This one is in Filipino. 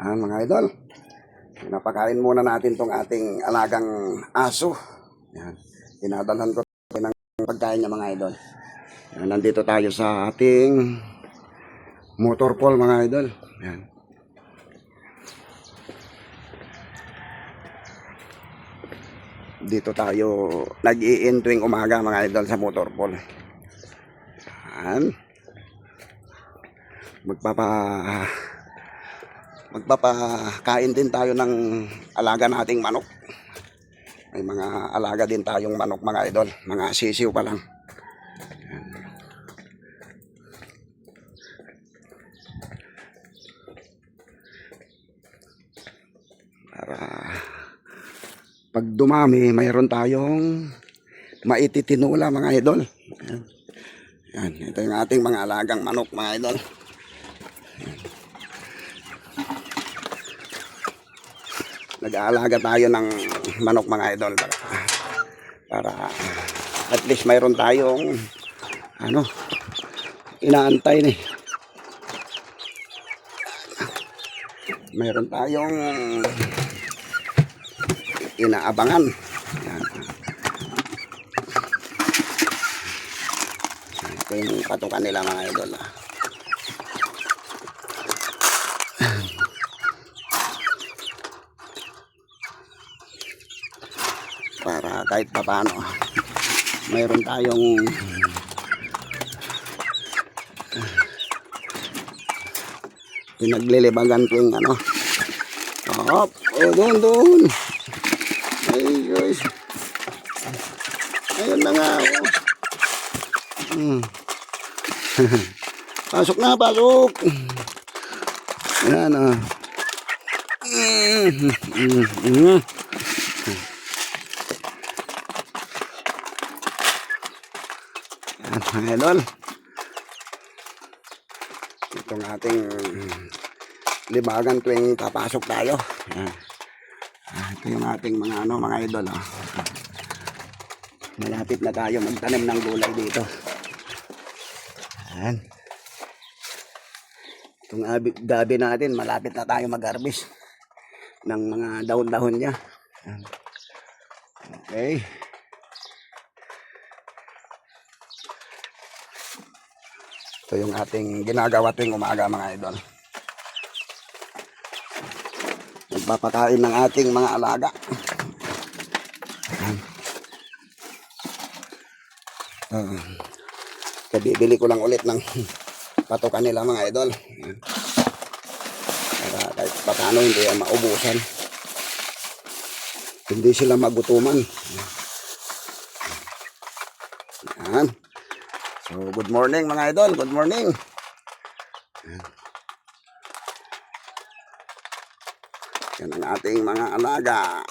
Mga idol, napakain muna natin tong ating alagang aso. Yan. Dinadalhan ko ng pagkain niya mga idol. Yan. Nandito tayo sa ating motor pool mga idol. Yan. Dito tayo nag-i-in tuwing umaga mga idol sa motor pool. Yan. Magpapakain din tayo ng alaga nating manok. May mga alaga din tayong manok mga idol, mga sisiw pa lang. Para pag dumami, mayroon tayong maititinula mga idol. Yan, ito yung ating mga alagang manok mga idol. Nag-aalaga tayo ng manok mga idol para at least mayroon tayong inaantay ni. Mayroon tayong inaabangan. Yan. Ito yung patukan nila mga idol. Para kahit papaano mayroon tayong pinaglilibagan ko yung doon ay guys, ayun na nga pasok na, pasok yan mga idol, itong ating libagan tuwing papasok tayo. Ito yung ating mga mga idol. Malapit na tayo magtanim ng gulay dito. Ayan. Itong gabi natin, malapit na tayo mag-harvest ng mga dahon-dahon niya. Okay. Ito yung ating ginagawa tuwing umaga mga idol. Nagpapakain ng ating mga alaga. Bibili ko lang ulit ng patukan nila mga idol. Para kahit paano hindi yan maubusan. Hindi sila magutuman. Yan. So, good morning mga idol, good morning. Yan ang ating mga alaga.